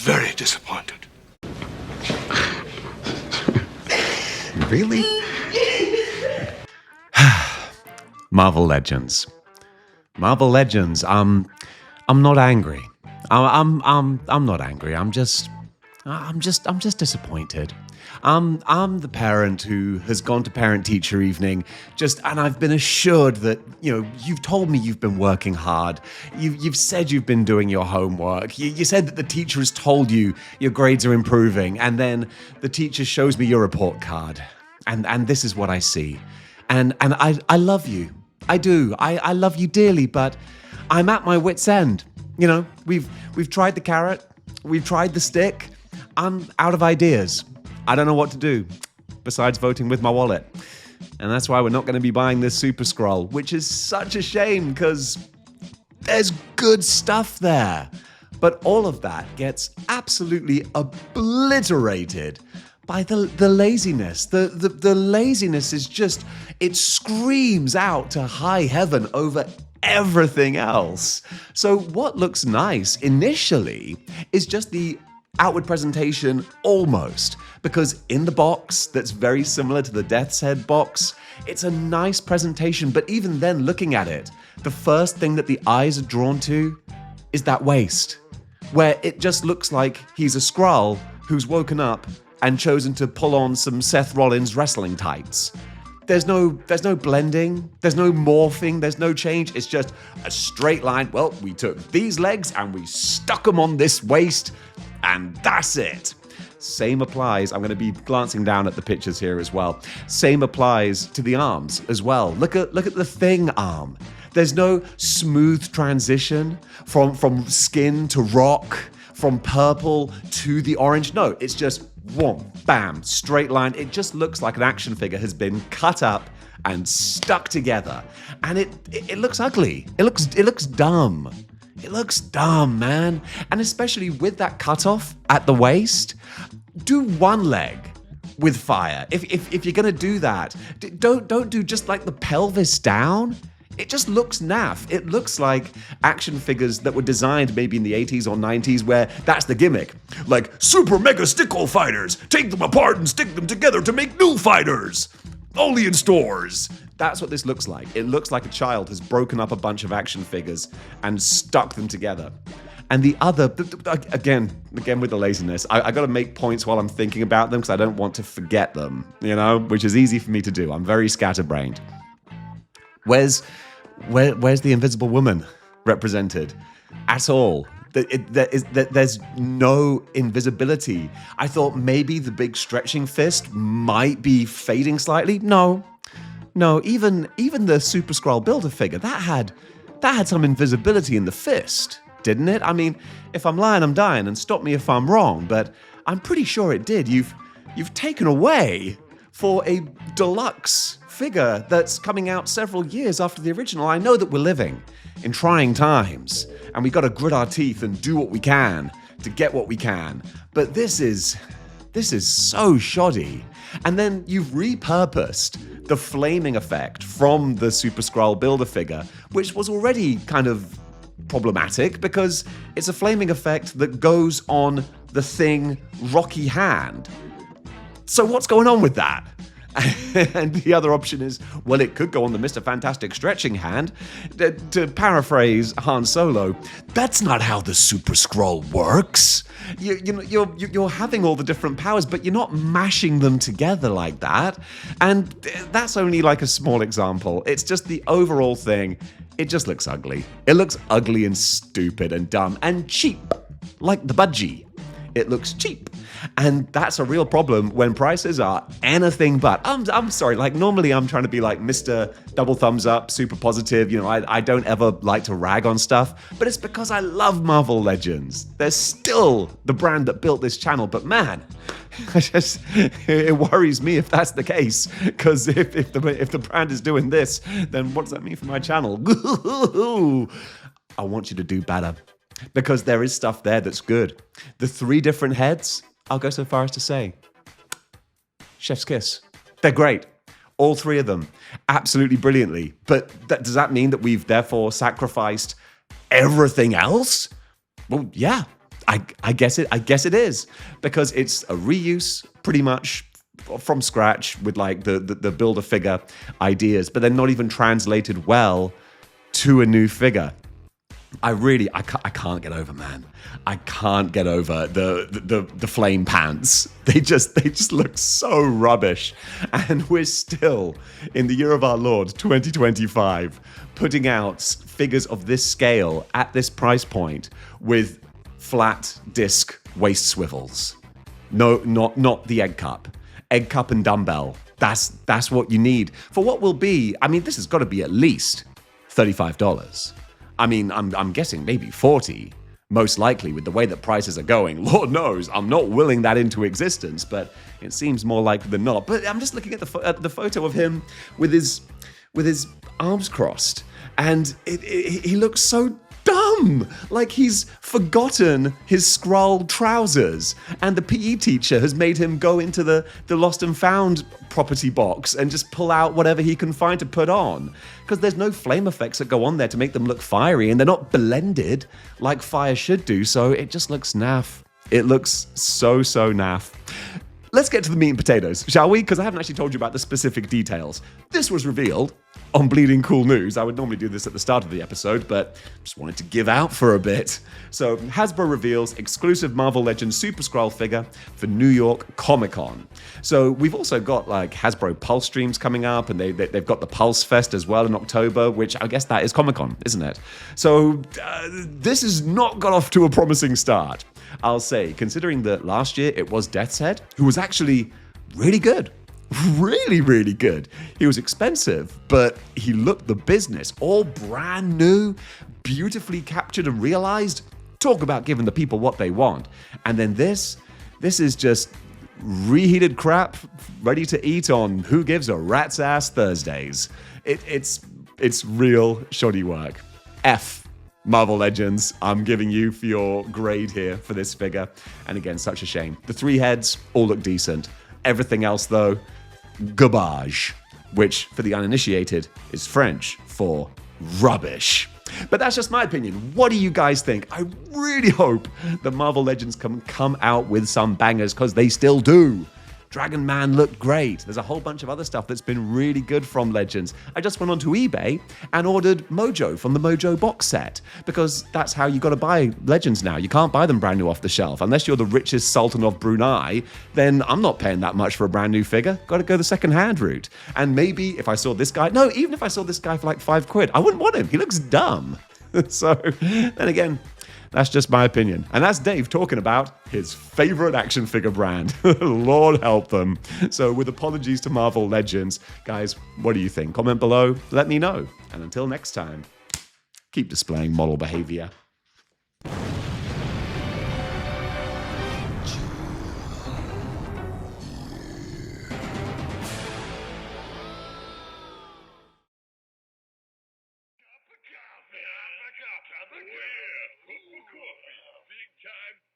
very disappointed. Really? Marvel Legends. Marvel Legends. I'm not angry. I'm not angry. I'm just disappointed. I'm the parent who has gone to parent-teacher evening, and I've been assured that, you've told me you've been working hard. You've said you've been doing your homework. You said that the teacher has told you your grades are improving, and then the teacher shows me your report card, and this is what I see. And I love you. I do. I love you dearly, but I'm at my wit's end. We've tried the carrot, we've tried the stick. I'm out of ideas. I don't know what to do besides voting with my wallet. And that's why we're not going to be buying this Super-Skrull, which is such a shame because there's good stuff there. But all of that gets absolutely obliterated by the laziness. The laziness is just, it screams out to high heaven over everything else. So what looks nice initially is just the outward presentation almost, because in the box that's very similar to the Death's Head box, it's a nice presentation, but even then looking at it, the first thing that the eyes are drawn to is that waist, where it just looks like he's a Skrull who's woken up and chosen to pull on some Seth Rollins wrestling tights. There's no blending, there's no morphing, there's no change. It's just a straight line. Well, we took these legs and we stuck them on this waist, and that's it. Same applies. I'm going to be glancing down at the pictures here as well. Same applies to the arms as well. Look at the Thing arm. There's no smooth transition from skin to rock, from purple to the orange. No, it's just whoom, bam, straight line. It just looks like an action figure has been cut up and stuck together. And it looks ugly. It looks dumb. It looks dumb, man. And especially with that cutoff at the waist, do one leg with fire. If you're gonna do that, don't do just like the pelvis down. It just looks naff. It looks like action figures that were designed maybe in the 80s or 90s where that's the gimmick. Like super mega stickle fighters. Take them apart and stick them together to make new fighters. Only in stores. That's what this looks like. It looks like a child has broken up a bunch of action figures and stuck them together. And the other, again with the laziness, I got to make points while I'm thinking about them because I don't want to forget them, which is easy for me to do. I'm very scatterbrained. Where's the Invisible Woman represented at all? There's no invisibility. I thought maybe the big stretching fist might be fading slightly. No, even the Super-Skrull Build-A-Figure, that had some invisibility in the fist, didn't it? I mean, if I'm lying, I'm dying, and stop me if I'm wrong, but I'm pretty sure it did. You've taken away for a deluxe figure that's coming out several years after the original. I know that we're living in trying times, and we've got to grit our teeth and do what we can to get what we can. But this is so shoddy. And then you've repurposed the flaming effect from the Super-Skrull Build-A-Figure, which was already kind of problematic because it's a flaming effect that goes on the Thing rocky hand. So what's going on with that? And the other option is, well, it could go on the Mr. Fantastic stretching hand. To paraphrase Han Solo, that's not how the Super-Skrull works. You're having all the different powers, but you're not mashing them together like that. And that's only like a small example. It's just the overall thing. It just looks ugly. It looks ugly and stupid and dumb and cheap, like the budgie. It looks cheap. And that's a real problem when prices are anything but. I'm sorry, like normally I'm trying to be like Mr. Double Thumbs Up, super positive. I don't ever like to rag on stuff, but it's because I love Marvel Legends. They're still the brand that built this channel, but man, it worries me if that's the case, because if the brand is doing this, then what does that mean for my channel? I want you to do better. Because there is stuff there that's good. The 3 different heads, I'll go so far as to say, chef's kiss. They're great. All 3 of them. Absolutely brilliantly. But does that mean that we've therefore sacrificed everything else? Well, yeah. I guess it is, because it's a reuse pretty much from scratch with like the Build-A-Figure ideas, but they're not even translated well to a new figure. I can't get over, man. I can't get over the flame pants. They just look so rubbish. And we're still in the year of our Lord 2025 putting out figures of this scale at this price point with flat disc waist swivels. No, not the egg cup. Egg cup and dumbbell. That's what you need for what will be. I mean, this has got to be at least $35. I mean, I'm guessing maybe 40, most likely, with the way that prices are going. Lord knows, I'm not willing that into existence, but it seems more likely than not. But I'm just looking at the photo of him with his arms crossed, and he looks so dumb, like he's forgotten his Skrull trousers, and the PE teacher has made him go into the lost and found property box and just pull out whatever he can find to put on, because there's no flame effects that go on there to make them look fiery, and they're not blended like fire should do, so it just looks naff. It looks so naff. Let's get to the meat and potatoes, shall we? Because I haven't actually told you about the specific details. This was revealed on Bleeding Cool News. I would normally do this at the start of the episode, but just wanted to give out for a bit. So Hasbro reveals exclusive Marvel Legends Super-Skrull figure for New York Comic-Con. So we've also got like Hasbro Pulse streams coming up, and they've got the Pulse Fest as well in October, which I guess that is Comic-Con, isn't it? So this has not got off to a promising start, I'll say, considering that last year it was Death's Head, who was actually really good. Really good. He was expensive, but he looked the business. All brand new, beautifully captured and realized. Talk about giving the people what they want. And then this is just reheated crap ready to eat on Who Gives a Rat's Ass Thursdays. It's real shoddy work. F Marvel Legends, I'm giving you for your grade here for this figure. And again, such a shame. The 3 heads all look decent. Everything else, though, garbage, which for the uninitiated is French for rubbish. But that's just my opinion. What do you guys think? I really hope that Marvel Legends can come out with some bangers, because they still do. Dragon Man looked great. There's a whole bunch of other stuff that's been really good from Legends. I just went onto eBay and ordered Mojo from the Mojo box set, because that's how you got to buy Legends now. You can't buy them brand new off the shelf. Unless you're the richest Sultan of Brunei, then I'm not paying that much for a brand new figure. Got to go the second-hand route. And maybe if I saw this guy, no, even if I saw this guy for like £5, I wouldn't want him. He looks dumb. So then again, that's just my opinion. And that's Dave talking about his favorite action figure brand. Lord help them. So with apologies to Marvel Legends, guys, what do you think? Comment below, let me know. And until next time, keep displaying model behavior. Coffee. Big time.